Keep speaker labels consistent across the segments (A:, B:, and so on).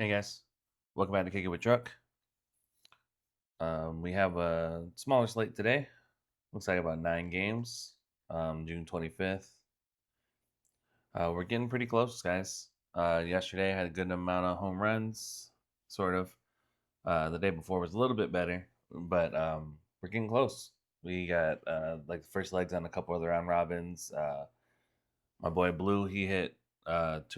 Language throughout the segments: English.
A: Hey guys, welcome back to Kick It with Truck. We have a smaller slate today. Looks like about 9 games. June 25th. We're getting pretty close, guys. Yesterday I had a good amount of home runs, sort of. The day before was a little bit better, but we're getting close. We got like the first legs on a couple other round robins. My boy Blue, he hit 2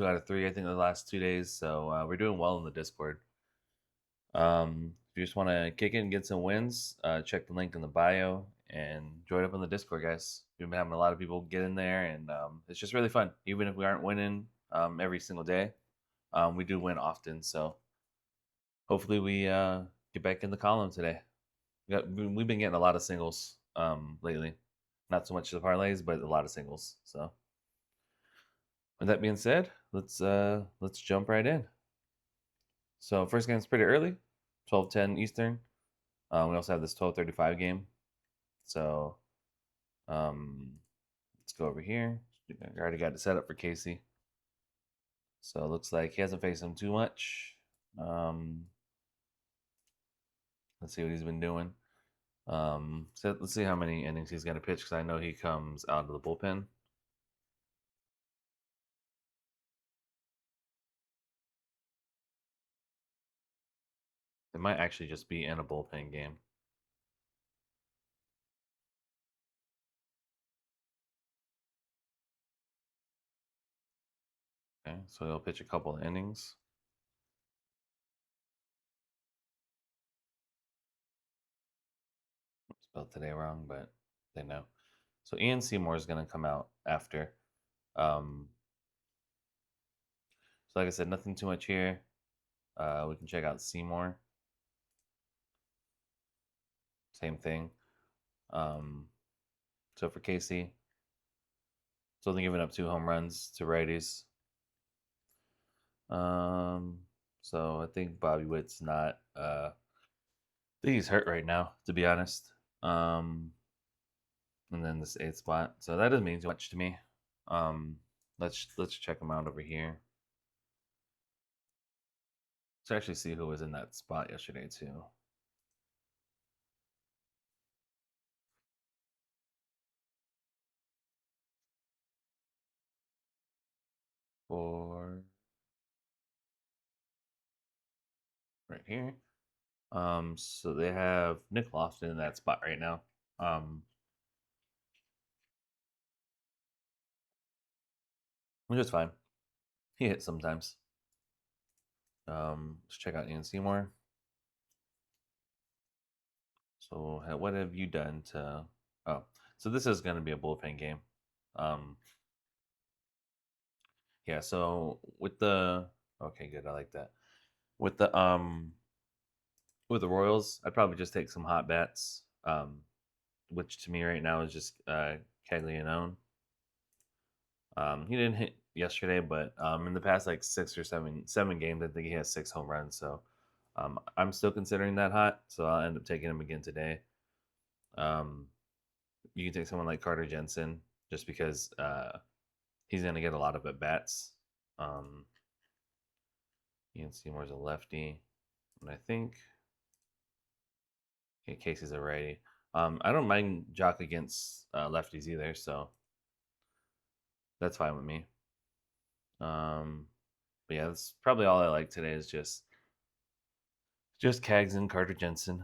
A: out of 3, I think, the last 2 days. So we're doing well in the Discord. If you just want to kick it and get some wins, check the link in the bio and join up on the Discord, guys. We've been having a lot of people get in there, and it's just really fun. Even if we aren't winning every single day, we do win often. So hopefully we get back in the column today. We've been getting a lot of singles lately. Not so much the parlays, but a lot of singles. So with that being said, let's jump right in. So first game's pretty early, 12:10 Eastern. We also have this 12:35 game. So let's go over here. I already got it set up for Casey. So it looks like he hasn't faced him too much. Let's see what he's been doing. So let's see how many innings he's going to pitch because I know he comes out of the bullpen. It might actually just be in a bullpen game. Okay, so he'll pitch a couple of innings. Spelled today wrong, but they know. So Ian Seymour is going to come out after. So like I said, nothing too much here. We can check out Seymour. Same thing. So for Casey, it's only giving up 2 home runs to righties. So I think Bobby Witt's not. I think he's hurt right now, to be honest. And then this 8th spot, so that doesn't mean too much to me. Let's check him out over here. Let's actually see who was in that spot yesterday too. For right here. So they have Nick Lofton in that spot right now. Which is fine. He hits sometimes. Let's check out Ian Seymour. So what have you done to? Oh, so this is going to be a bullpen game. Um, yeah. So with the okay, good. I like that. With the Royals, I'd probably just take some hot bats. Which to me right now is just Caglianone. He didn't hit yesterday, but in the past like 6 or 7 games, I think he has 6 home runs. So I'm still considering that hot. So I'll end up taking him again today. Um, you can take someone like Carter Jensen just because he's going to get a lot of at bats. Ian Seymour's a lefty, and I think Casey's a righty. I don't mind Jock against lefties either, so that's fine with me. But yeah, that's probably all I like today is just Cags and Carter Jensen.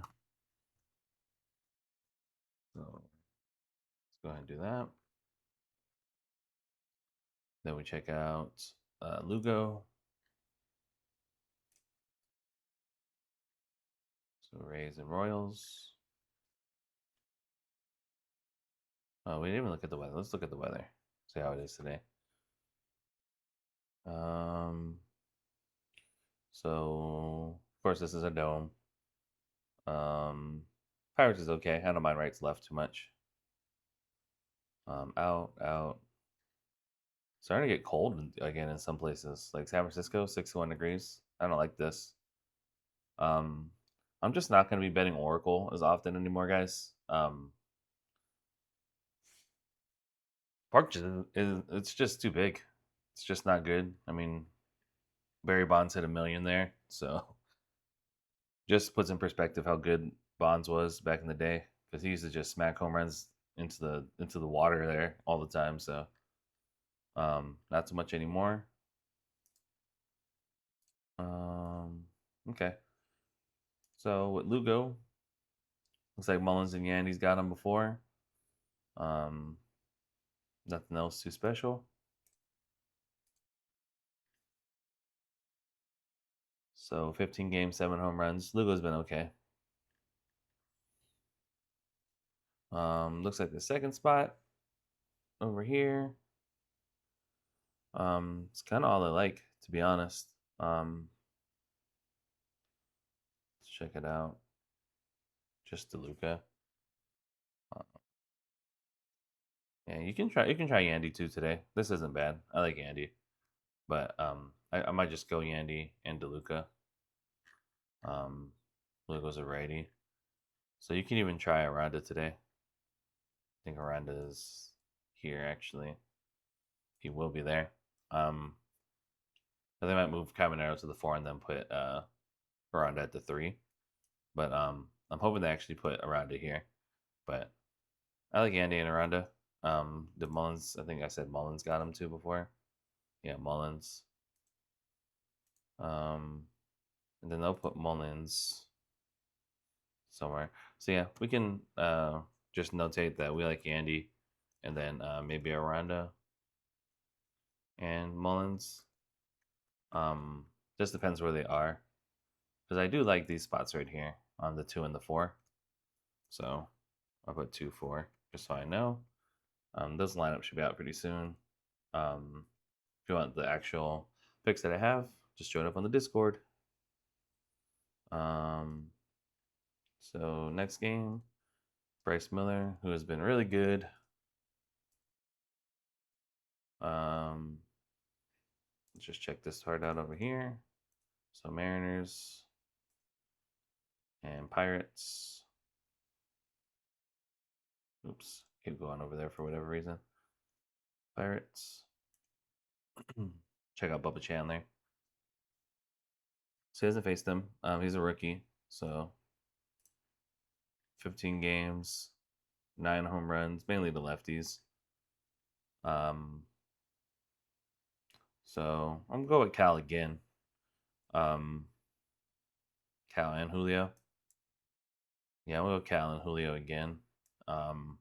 A: So let's go ahead and do that. Then we check out Lugo. So Rays and Royals. Oh, we didn't even look at the weather. Let's look at the weather. See how it is today. So of course this is a dome. Pirates is okay. I don't mind rights left too much. Out. Starting to get cold again in some places, like San Francisco, 61 degrees. I don't like this. Um, I'm just not going to be betting Oracle as often anymore, guys. Park is it's just too big. It's just not good. I mean, Barry Bonds hit 1 million there, so just puts in perspective how good Bonds was back in the day because he used to just smack home runs into the water there all the time. So not so much anymore. Um, okay. So with Lugo, looks like Mullins and Yandy's got him before. Um, Nothing else too special. So 15 games, 7 home runs. Lugo's been okay. Looks like the second spot over here. It's kind of all I like, to be honest. Let's check it out. Just DeLuca. Uh, yeah, you can try Yandy too today. This isn't bad. I like Yandy, but I might just go Yandy and DeLuca. Um, Lugo's a righty, so you can even try Aranda today. I think Aranda's here actually. He will be there. Um, they might move Caminero to the 4 and then put Aranda at the 3. But I'm hoping they actually put Aranda here. But I like Andy and Aranda. The Mullins, I think I said Mullins got him too before. Yeah, Mullins. Um, and then they'll put Mullins somewhere. So yeah, we can just notate that we like Andy, and then maybe Aranda and Mullins. Um, just depends where they are, because I do like these spots right here on the 2 and the 4. So I'll put 2, 4, just so I know. Those lineups should be out pretty soon. If you want the actual picks that I have, just join up on the Discord. Um, so next game, Bryce Miller, who has been really good. Let's just check this part out over here. So Mariners and Pirates. Oops, keep going over there for whatever reason. Pirates. Check out Bubba Chandler. So he hasn't faced him. He's a rookie, so 15 games, 9 home runs, mainly the lefties. Um, so I'm gonna go with Cal again. Um, Cal and Julio. Yeah, I'm gonna go Cal and Julio again. Um,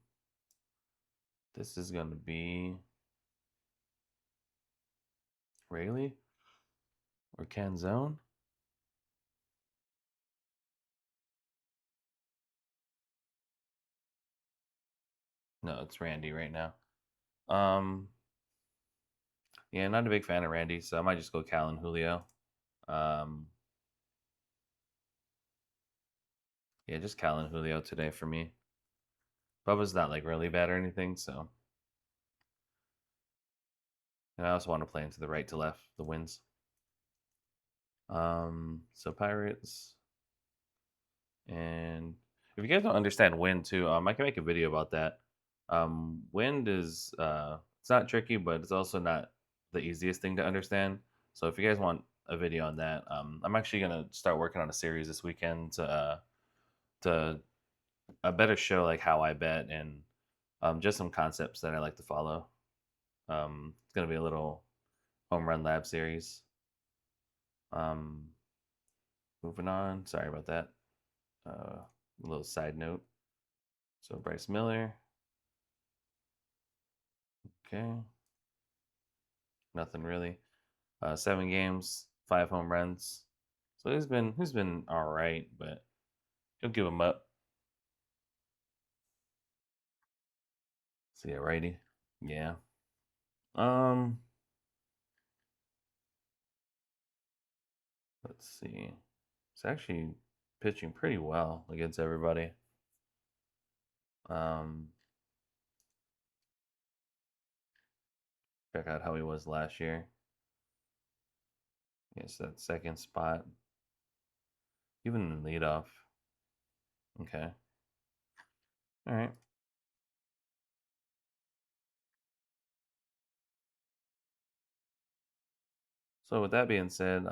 A: this is gonna be Rayleigh or Canzone. No, it's Randy right now. Um, yeah, not a big fan of Randy, so I might just go Cal and Julio. Um, yeah, just Cal and Julio today for me. Bubba's not like really bad or anything, so and I also want to play into the right to left, the wins. So Pirates, and if you guys don't understand wind too, I can make a video about that. Wind is it's not tricky, but it's also not the easiest thing to understand. So if you guys want a video on that, I'm actually gonna start working on a series this weekend to better show like how I bet and just some concepts that I like to follow. It's gonna be a little home run lab series. Um, Moving on. Sorry about that. A little side note. So Bryce Miller. Okay. Nothing really. 7 games, 5 home runs. So he's been all right, but he'll give him up. See a righty. Yeah. Um. Let's see. It's actually pitching pretty well against everybody. Um. Check out how he was last year. Yes, that second spot. Even in leadoff. Okay. All right. So with that being said,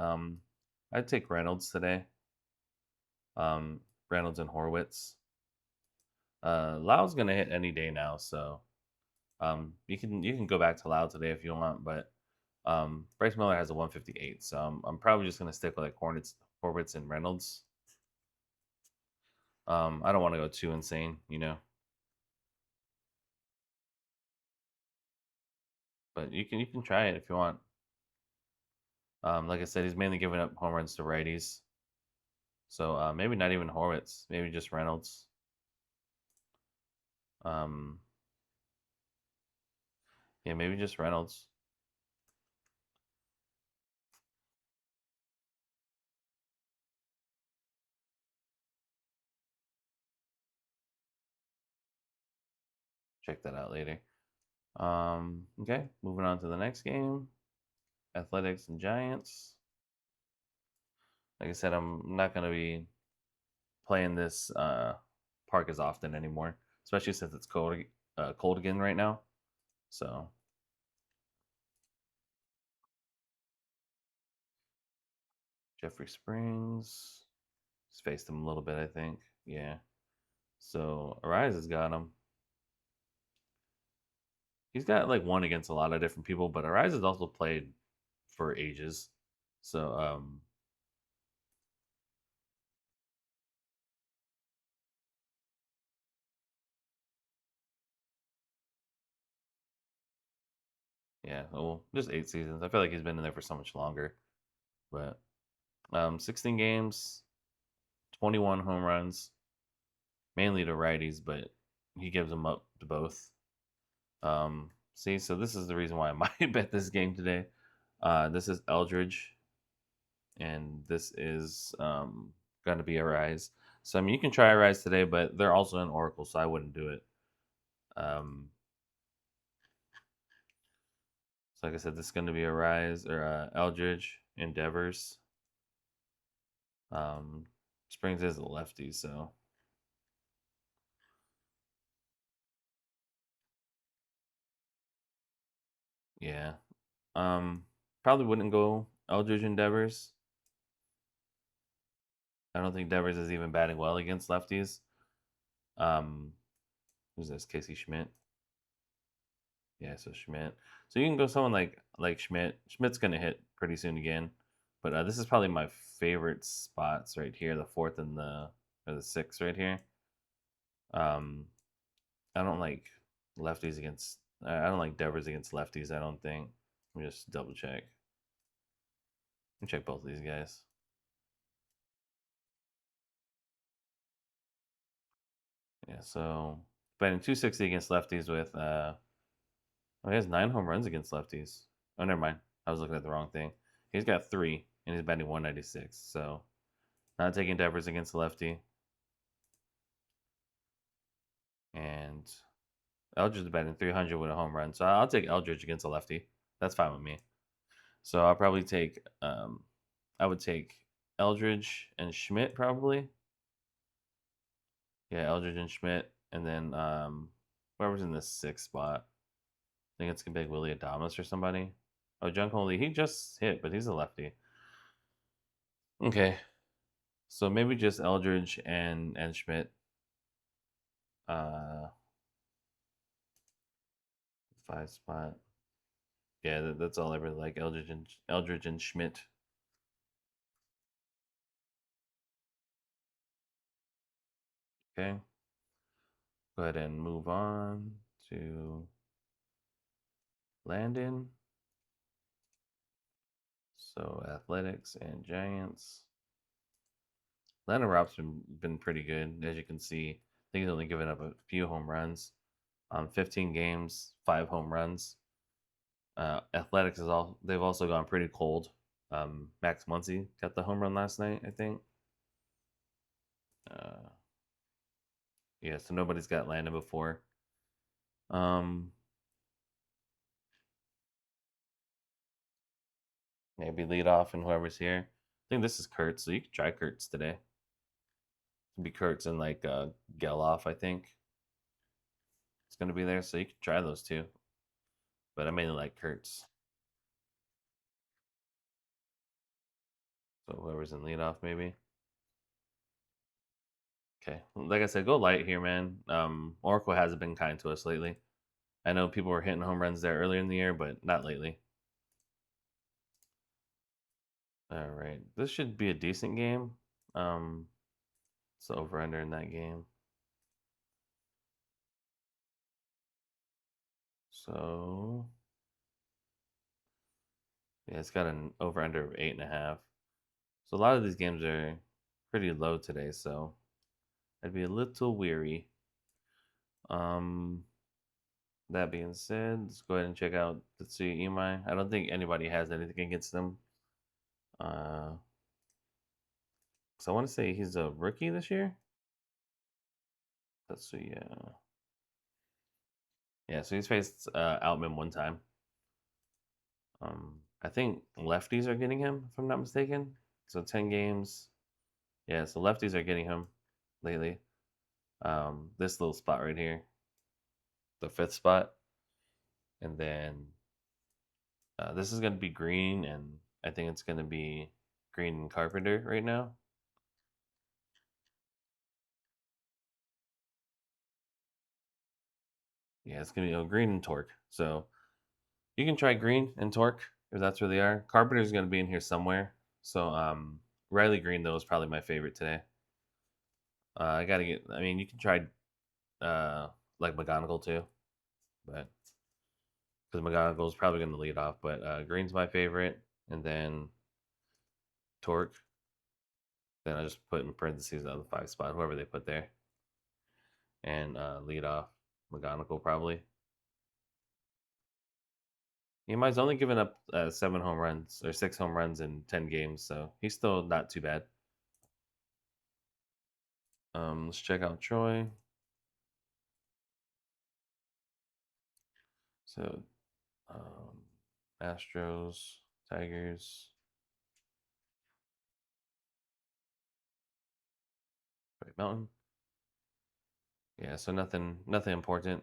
A: I'd take Reynolds today. Um, Reynolds and Horwitz. Lau's gonna hit any day now, so you can go back to Lau today if you want, but Bryce Miller has a 158, so I'm probably just gonna stick with like Horwitz, and Reynolds. I don't want to go too insane, but you can try it if you want. Like I said, he's mainly giving up home runs to righties, so maybe not even Horwitz, maybe just Reynolds. Um, yeah, maybe just Reynolds. Check that out later. Okay, moving on to the next game. Athletics and Giants. Like I said, I'm not gonna be playing this park as often anymore, especially since it's cold again right now. So Jeffrey Springs, spaced him a little bit, I think. Yeah. So Arise has got him. He's got like one against a lot of different people, but Arise has also played for ages. So yeah, well, just 8 seasons. I feel like he's been in there for so much longer. But 16 games, 21 home runs, mainly to righties, but he gives them up to both. See, so this is the reason why I might bet this game today. This is Eldridge, and this is going to be a rise. So I mean, you can try a rise today, but they're also in Oracle, so I wouldn't do it. Um, so like I said, this is going to be a rise or Eldridge Endeavors. Um, Springs is a lefty, so yeah. Probably wouldn't go Eldridge Endeavors. I don't think Devers is even batting well against lefties. Um, who's this? Casey Schmidt. Yeah, so Schmidt. So you can go someone like Schmidt. Schmidt's gonna hit pretty soon again, but this is probably my favorite spots right here, the fourth and the sixth right here. Um, I don't like lefties against. I don't like Devers against lefties. I don't think. Let me just double check. Let me check both of these guys. Yeah, so batting 260 against lefties with oh, he has 9 home runs against lefties. Oh, never mind. I was looking at the wrong thing. He's got three, and he's batting 196. So not taking Devers against the lefty. And Eldridge is batting 300 with a home run. So I'll take Eldridge against a lefty. That's fine with me. So I'll probably take, I would take Eldridge and Schmidt probably. Yeah, Eldridge and Schmidt. And then whoever's in the sixth spot. I think it's going to be like Willie Adamas or somebody. Oh, Giancarlo, he just hit, but he's a lefty. Okay, so maybe just Eldridge and Schmidt. Uh, five spot. Yeah, that's all I really like. Eldridge and Schmidt. Okay, go ahead and move on to Landon. So Athletics and Giants. Landon Rob's been pretty good, as you can see. I think he's only given up a few home runs. 15 games, 5 home runs. Athletics is all they've also gone pretty cold. Max Muncy got the home run last night, I think. Uh, yeah, so nobody's got Landon before. Um, Maybe lead off and whoever's here. I think this is Kurtz, so you can try Kurtz today. It'll be Kurtz and like Geloff, I think. It's gonna be there, so you can try those two. But I mainly like Kurtz. So whoever's in leadoff, maybe. Okay, like I said, go light here, man. Oracle hasn't been kind to us lately. I know people were hitting home runs there earlier in the year, but not lately. All right, this should be a decent game. It's over under in that game. So yeah, it's got an over under of 8.5. So a lot of these games are pretty low today, so I'd be a little weary. Um, that being said, let's go ahead and check out Tetsuya Imai. I don't think anybody has anything against them. So I want to say he's a rookie this year. Tetsuya. Yeah, so he's faced Outman one time. I think lefties are getting him, if I'm not mistaken. So 10 games. Yeah, so lefties are getting him lately. This little spot right here, the fifth spot. And then this is going to be green, and I think it's going to be green and Carpenter right now. Yeah, it's going to be green and Torque. So you can try green and Torque if that's where they are. Carpenter's going to be in here somewhere. So Riley Green, though, is probably my favorite today. I got to get, I mean, you can try like McGonagall too, but because McGonagall is probably going to lead off. But Green's my favorite, and then Torque. Then I just put in parentheses on the 5 spot, whoever they put there, and lead off McGonagall probably. He might only given up 7 home runs or 6 home runs in 10 games, so he's still not too bad. Let's check out Troy. So, Astros, Tigers, White Mountain. Yeah, so nothing important.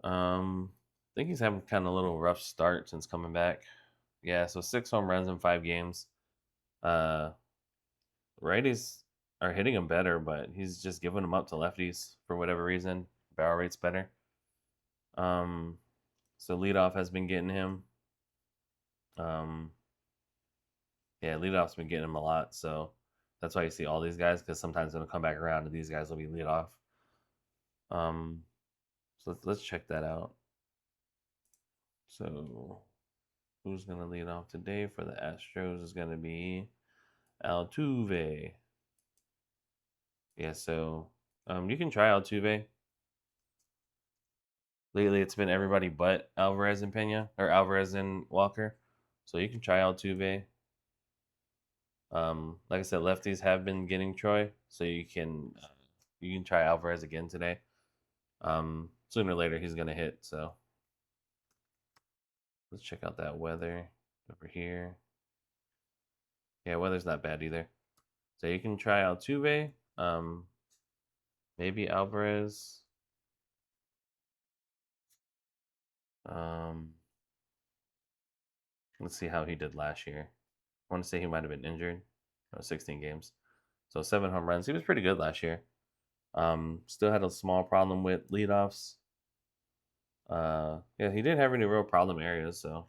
A: I think he's having kind of a little rough start since coming back. Yeah, so 6 home runs in 5 games. Uh, righties are hitting him better, but he's just giving them up to lefties for whatever reason. Barrel rate's better. Um, so leadoff has been getting him. Um, yeah, leadoff's been getting him a lot. So that's why you see all these guys, because sometimes it'll come back around and these guys will be leadoff. So let's check that out. So who's gonna lead off today for the Astros is gonna be Altuve. Yeah, so you can try Altuve. Lately, it's been everybody but Alvarez and Pena, or Alvarez and Walker. So you can try Altuve. Like I said, lefties have been getting Troy, so you can try Alvarez again today. Sooner or later he's gonna hit. So let's check out that weather over here. Yeah, weather's not bad either. So you can try Altuve. Maybe Alvarez. Um, let's see how he did last year. I want to say he might have been injured. 16 games. So 7 home runs. He was pretty good last year. Still had a small problem with leadoffs. Yeah, he didn't have any real problem areas. So,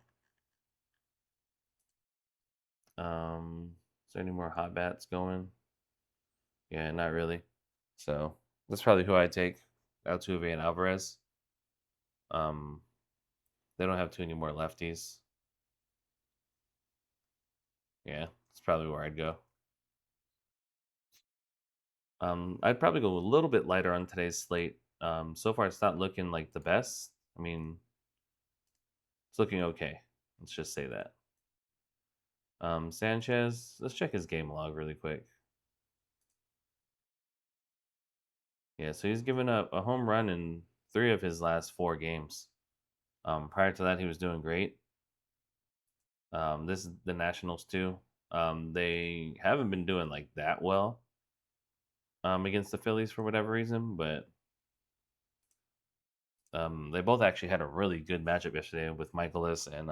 A: is there any more hot bats going? Yeah, not really. So that's probably who I take. Altuve and Alvarez. Um, they don't have too many more lefties. Yeah, that's probably where I'd go. I'd probably go a little bit lighter on today's slate. So far it's not looking like the best. I mean, it's looking okay. Let's just say that. Sanchez, let's check his game log really quick. Yeah, so he's given up a home run in 3 of his last 4 games. Prior to that, he was doing great. This is the Nationals too. They haven't been doing like that well against the Phillies for whatever reason, but they both actually had a really good matchup yesterday with Michaelis and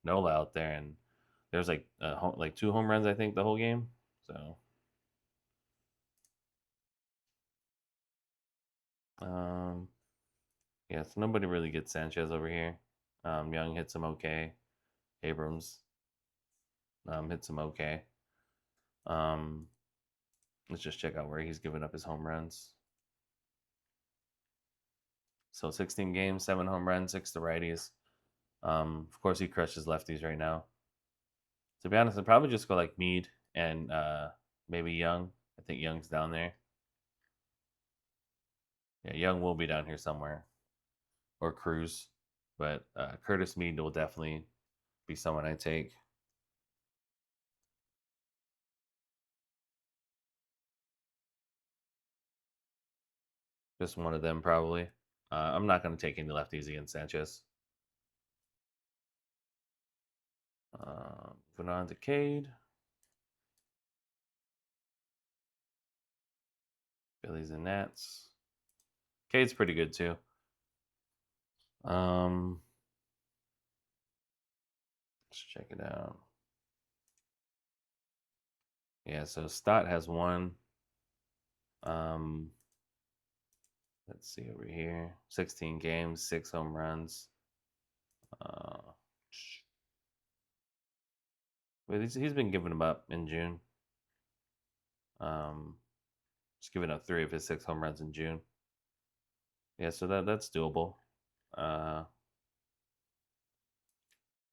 A: Nola out there, and There was like two home runs, I think, the whole game. So um, yeah, so nobody really gets Sanchez over here. Young hits him okay. Abrams hits him okay. Um, let's just check out where he's giving up his home runs. So 16 games, 7 home runs, 6 to righties. Of course, he crushes lefties right now. To be honest, I'd probably just go like Mead and maybe Young. I think Young's down there. Yeah, Young will be down here somewhere, or Cruz, but Curtis Mead will definitely be someone I take. Just one of them probably. I'm not going to take any lefties against Sanchez. Moving on to Cade. Phillies and Nats. Cade's pretty good too. Um, let's check it out. Yeah, so Stott has one. Um, let's see over here. 16 games, 6 home runs. Uh, but he's been giving them up in June. Um, just giving up 3 of his 6 home runs in June. Yeah, so that's doable. Uh,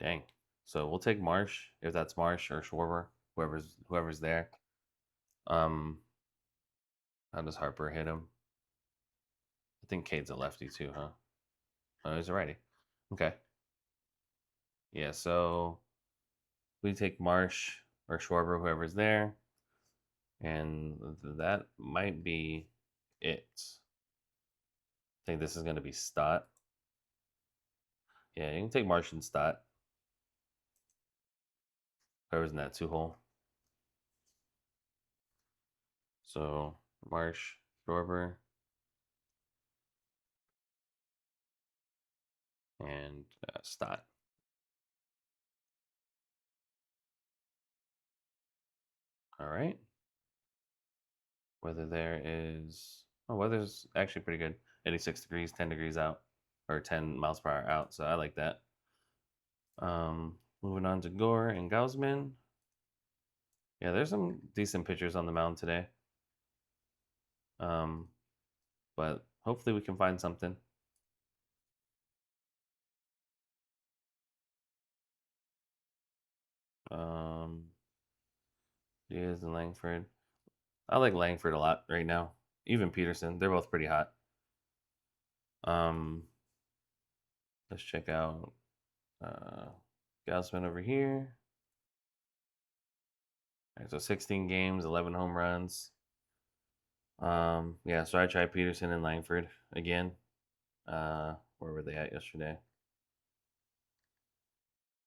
A: dang. So we'll take Marsh if that's Marsh or Schwarber, whoever's there. Um, how does Harper hit him? I think Cade's a lefty too, huh? Oh, he's a righty. Okay. Yeah, so we take Marsh or Schwarber, whoever's there, and that might be it. I think this is going to be Stott. Yeah, you can take Marsh and Stott. Whoever's in that 2 hole. So Marsh, Schwarber, and Stott. All right. Weather there is weather's actually pretty good. 86 degrees, 10 degrees out, or 10 miles per hour out. So I like that. Moving on to Gore and Gausman. Yeah, there's some decent pitchers on the mound today. Um, but hopefully we can find something. Um, Diaz and Langford. I like Langford a lot right now. Even Peterson, they're both pretty hot. Um, let's check out uh, Gausman over here. All right, so 16 games, 11 home runs. Yeah, so I tried Peterson and Langford again. Where were they at yesterday?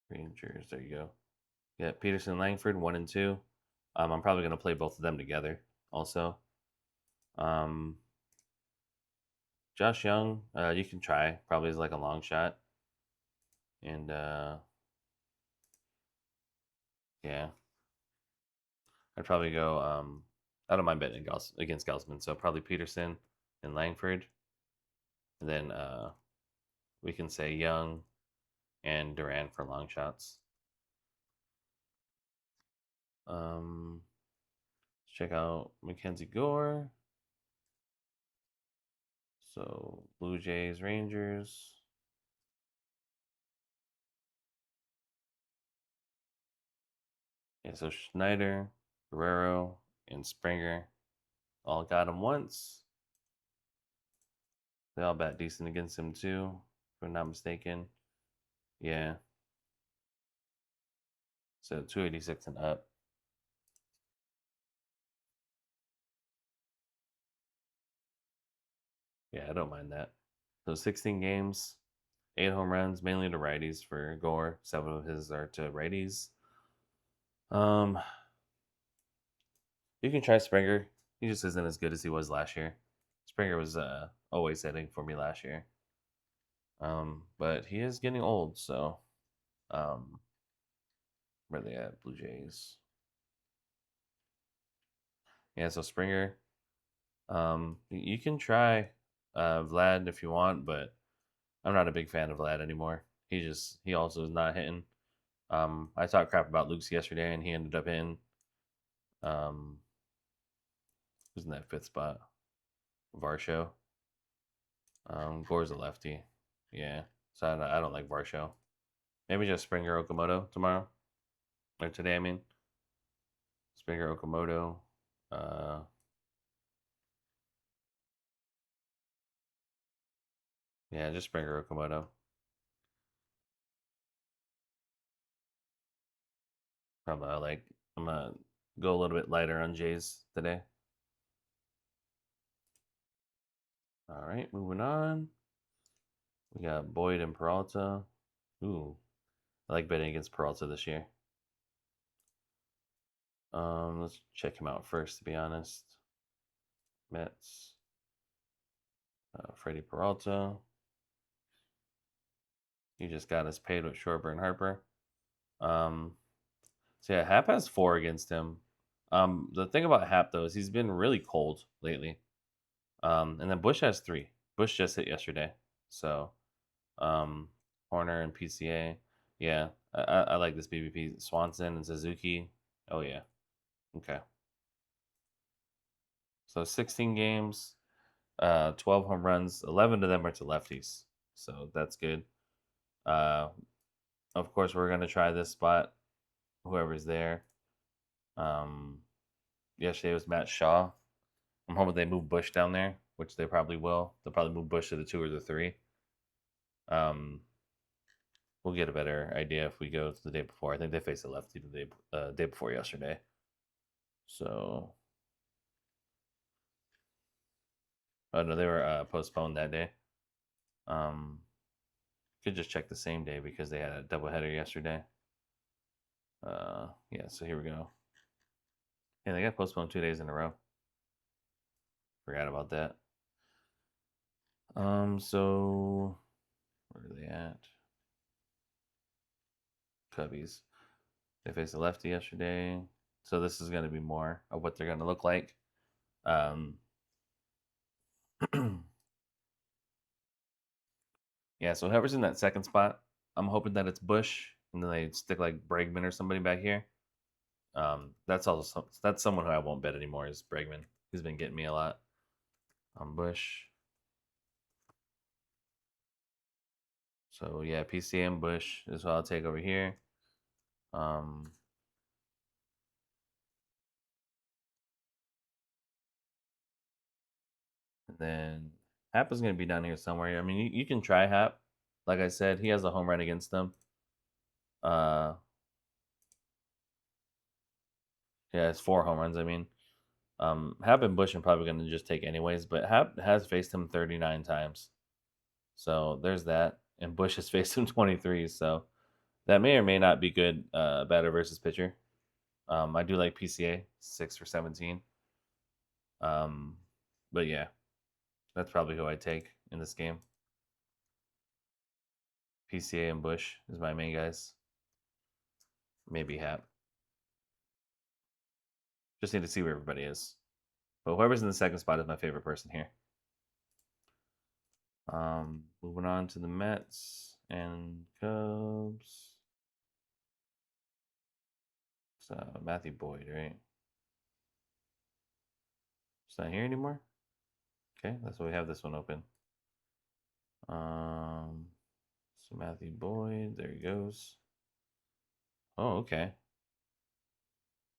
A: Rangers. There you go. Yeah, Peterson and Langford, 1 and 2. I'm probably gonna play both of them together. Also, um, Josh Young, you can try. Probably is like a long shot. And yeah, I'd probably go. I don't mind betting against Gaussman, so probably Peterson and Langford, and then we can say Young and Duran for long shots. Um, check out Mackenzie Gore. So Blue Jays, Rangers. Yeah, so Schneider, Guerrero, and Springer all got him once. They all bat decent against him too, if I'm not mistaken. Yeah. So 286 and up. Yeah, I don't mind that. So 16 games, 8 home runs, mainly to righties for Gore. 7 of his are to righties. Um, you can try Springer. He just isn't as good as he was last year. Springer was always hitting for me last year. But he is getting old, so um, Where they at? Blue Jays. Yeah, so Springer. You can try Vlad if you want, but I'm not a big fan of Vlad anymore. He also is not hitting. I talked crap about Luke's yesterday, and he ended up hitting. Um, who's in that fifth spot? Varsho. Gore's a lefty. Yeah, so I don't like Varsho. Maybe just Springer Okamoto tomorrow or today. I mean, Springer Okamoto. Uh, yeah, just Springer Okamoto. Probably I'm gonna go a little bit lighter on Jays today. All right, moving on. We got Boyd and Peralta. Ooh, I like betting against Peralta this year. Let's check him out first. To be honest, Mets. Freddie Peralta. He just got us paid with Schwarber and Harper. Um, so yeah, Hap has 4 against him. The thing about Hap though is he's been really cold lately. And then Bush has 3. Bush just hit yesterday. So, um, Horner and PCA. Yeah, I like this BBP. Swanson and Suzuki. Oh yeah. Okay. So 16 games, 12 home runs. 11 of them are to lefties. So that's good. Uh, of course, we're gonna try this spot. Whoever's there. Um, Yesterday was Matt Shaw. I'm hoping they move Bush down there, which they probably will. They'll probably move Bush to the 2 or the 3. Um, we'll get a better idea if we go to the day before. I think they faced a lefty the day before yesterday. So, oh no, they were postponed that day. Um, could just check the same day because they had a doubleheader yesterday. Yeah. So here we go. Yeah, they got postponed 2 days in a row. Forgot about that. So where are they at? Cubbies. They faced a lefty yesterday. So this is going to be more of what they're going to look like. Um, yeah, so whoever's in that second spot, I'm hoping that it's Bush, and then they stick like Bregman or somebody back here. That's someone who I won't bet anymore is Bregman. He's been getting me a lot. Bush. So yeah, PCA and Bush is what I'll take over here. Um, and then Hap is going to be down here somewhere. I mean, you can try Hap. Like I said, he has a home run against them. Uh, yeah, it's 4 home runs. I mean, Hap and Bush are probably going to just take anyways, but Hap has faced him 39 times. So there's that. And Bush has faced him 23. So that may or may not be good batter versus pitcher. I do like PCA, 6 for 17. Um, but yeah, that's probably who I take in this game. PCA and Bush is my main guys. Maybe Hap. Just need to see where everybody is. But whoever's in the second spot is my favorite person here. Moving on to the Mets and Cubs. So Matthew Boyd, right? It's not here anymore. Okay, that's why we have this one open. So Matthew Boyd, there he goes. Oh, okay.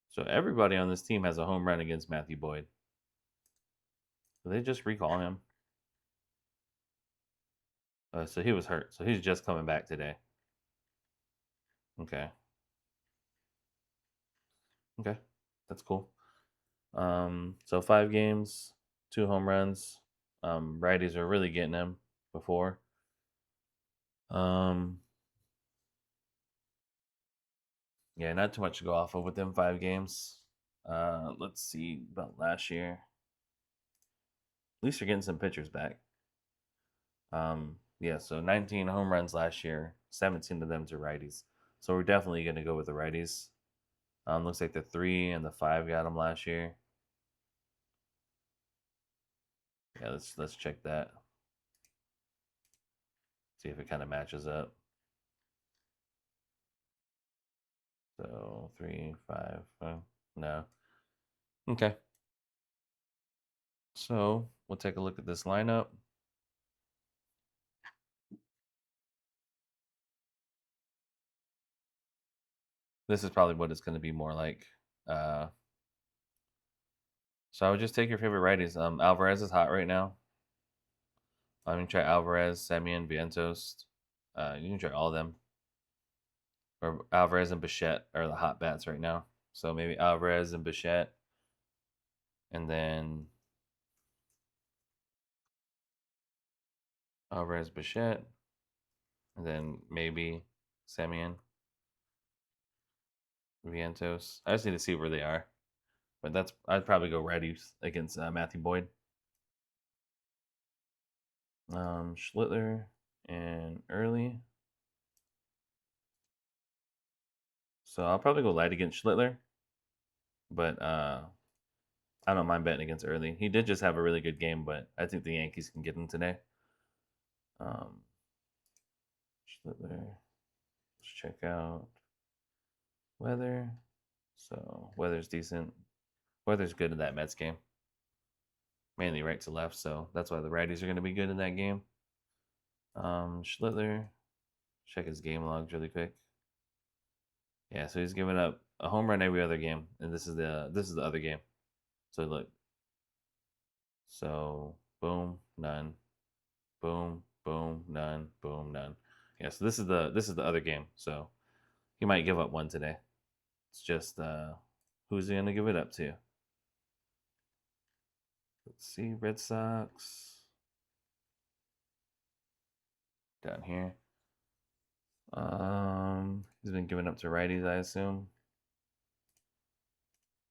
A: So everybody on this team has a home run against Matthew Boyd. Did they just recall him? So he was hurt. So he's just coming back today. Okay. Okay. That's cool. So 5 games, 2 home runs. Righties are really getting him before. Um, yeah, not too much to go off of with them 5 games. Let's see about last year. At least you're getting some pitchers back. Yeah, so 19 home runs last year, 17 of them to righties. So we're definitely going to go with the righties. Looks like the 3 and the 5 got them last year. Yeah, let's check that. See if it kind of matches up. So 3, 5, no. Okay. So we'll take a look at this lineup. This is probably what it's going to be more like. So I would just take your favorite righties. Alvarez is hot right now. I'm gonna try Alvarez, Semien, Vientos. You can try all of them. Or Alvarez and Bichette are the hot bats right now. So maybe Alvarez and Bichette, and then Alvarez, Bichette, and then maybe Semien, Vientos. I just need to see where they are. But I'd probably go righties against Matthew Boyd. Schlittler and Early. So I'll probably go light against Schlittler, but I don't mind betting against Early. He did just have a really good game, but I think the Yankees can get him today. Schlittler. Let's check out weather. So weather's decent. Weather's good in that Mets game. Mainly right to left, so that's why the righties are going to be good in that game. Schlittler. Check his game logs really quick. Yeah, so he's giving up a home run every other game, and this is the other game. So look. So boom, none. Boom, boom, none. Boom, none. Yeah, so this is the other game. So he might give up one today. It's just who's he gonna give it up to? Let's see, Red Sox down here. He's been giving up to righties, I assume.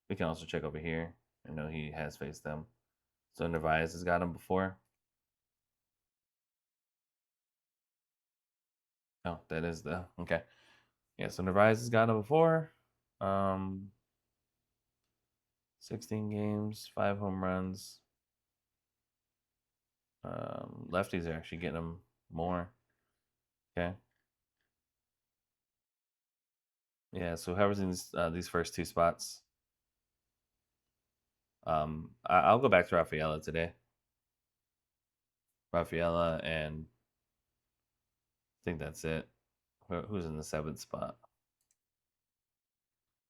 A: We can also check over here. I know he has faced them. So Narvaez has got him before. Oh, that is the okay. Yeah, so Narvaez has got him before. 16 games, 5 home runs. Lefties are actually getting him more. Okay. Yeah, so whoever's in these first 2 spots. I'll go back to Rafaela today. Rafaela, and I think that's it. Who's in the 7th spot?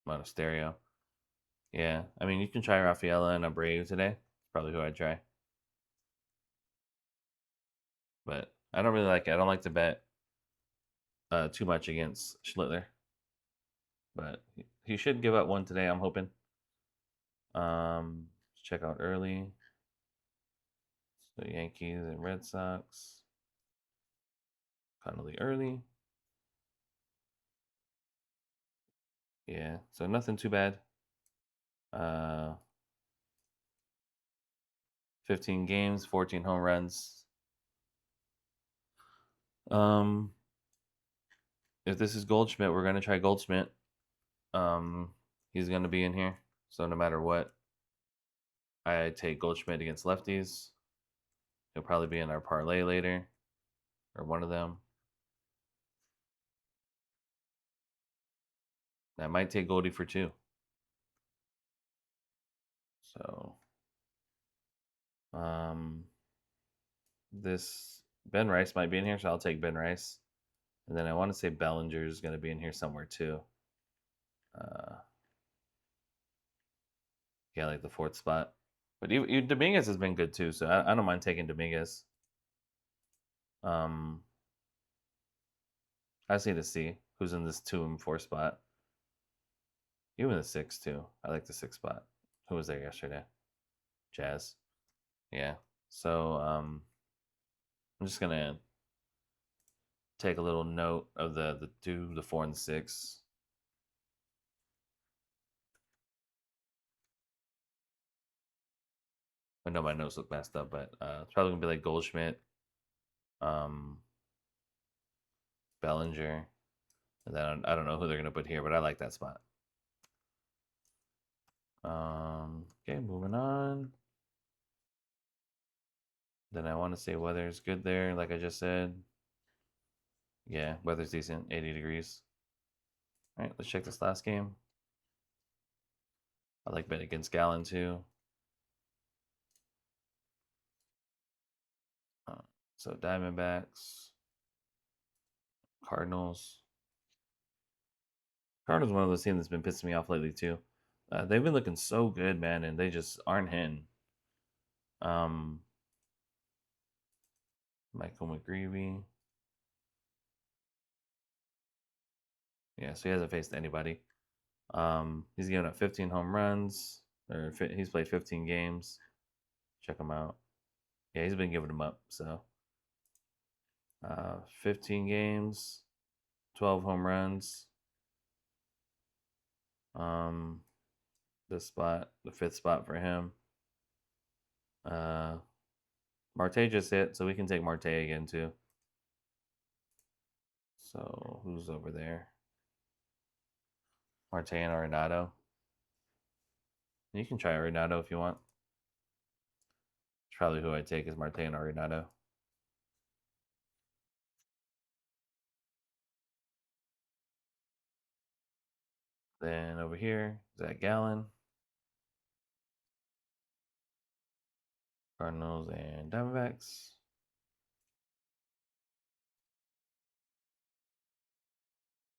A: Monasterio. Yeah, I mean, you can try Rafaela and Abreu today. It's probably who I'd try. But I don't really like it. I don't like to bet too much against Schlittler. But he should give up one today, I'm hoping. Let's check out early. So Yankees and Red Sox. Connolly early. Yeah, so nothing too bad. 15 games, 14 home runs. If this is Goldschmidt, we're gonna try Goldschmidt. He's gonna be in here, so no matter what, I take Goldschmidt against lefties. He'll probably be in our parlay later, or one of them. I might take Goldie for 2. So, this Ben Rice might be in here, so I'll take Ben Rice. And then I want to say Bellinger is going to be in here somewhere too. Yeah, like the 4th spot. But even Dominguez has been good too, so I don't mind taking Dominguez. I just need to see who's in this 2 and 4 spot. Even the 6 too. I like the 6 spot. Who was there yesterday? Jazz. Yeah. So I'm just gonna take a little note of the 2, the 4, and the 6. I know my notes look messed up, but it's probably gonna be like Goldschmidt, Bellinger, And then I don't know who they're gonna put here, but I like that spot. Okay, moving on. Then I want to say weather's good there, like I just said. Yeah, weather's decent, 80 degrees. All right, let's check this last game. I like betting against Gallon too. Uh, so Diamondbacks, Cardinals. Cardinals one of those teams that's been pissing me off lately too. They've been looking so good, man, and they just aren't hitting. Um, Michael McGreevy. Yeah, so he hasn't faced anybody. He's given up 15 home runs, or he's played 15 games. Check him out. Yeah, he's been giving them up. So, 15 games, 12 home runs. This spot, the fifth spot for him. Marte just hit, so we can take Marte again too. So who's over there? Marte and Arenado. You can try Arenado if you want. It's probably who I take is Marte and Arenado. Then over here, Zach Gallen. Cardinals and Diamondbacks.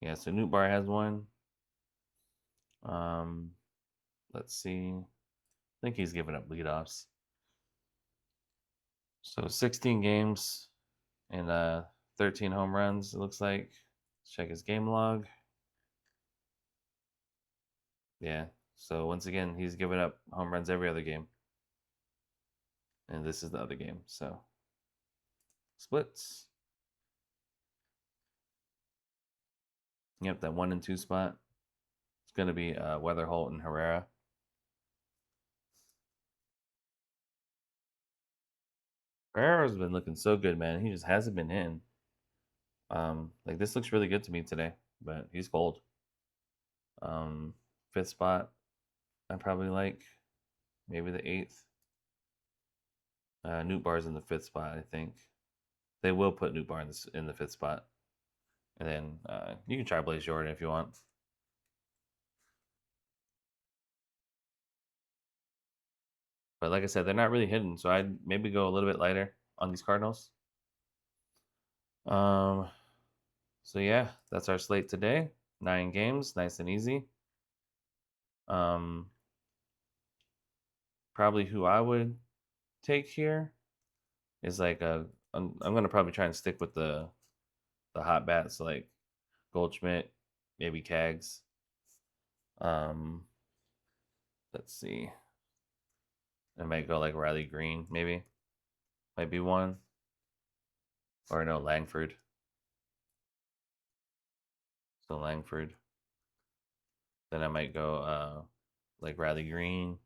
A: Yeah, so Newt Bar has one. Let's see. I think he's giving up leadoffs. So 16 games and 13 home runs, it looks like. Let's check his game log. Yeah. So once again, he's giving up home runs every other game. And this is the other game. So splits. Yep, that 1 and 2 spot. It's going to be Weatherholt and Herrera. Herrera's been looking so good, man. He just hasn't been in. Like this looks really good to me today, but he's cold. Fifth spot, I probably like maybe the eighth. Newt Bar's in the fifth spot, I think. They will put Newt Bar in the fifth spot, and then you can try Blaze Jordan if you want. But like I said, they're not really hidden, so I'd maybe go a little bit lighter on these Cardinals. Um, so yeah, that's our slate today. 9 games, nice and easy. Probably who I would take here is like I'm gonna probably try and stick with the hot bats like Goldschmidt, maybe Kags. Um, let's see. I might go like Riley Green, maybe. Might be one. Or no, Langford. So Langford. Then I might go like Riley Green.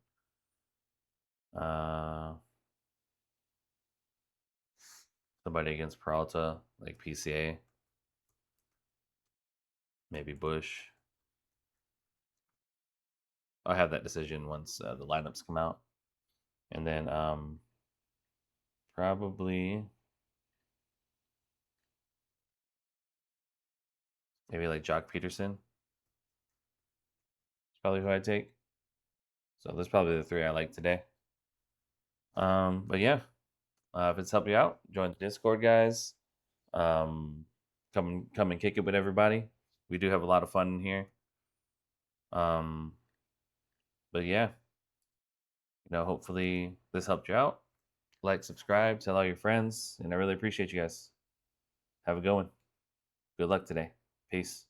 A: Uh Somebody against Peralta, like PCA. Maybe Bush. I'll have that decision once the lineups come out. And then probably maybe like Jock Peterson. It's probably who I take. So that's probably the 3 I like today. But yeah, if it's helped you out, join the Discord, guys. Come and kick it with everybody. We do have a lot of fun in here. Um, but yeah, hopefully this helped you out. Like, subscribe, tell all your friends, and I really appreciate you guys. Have a good one. Good luck today. Peace.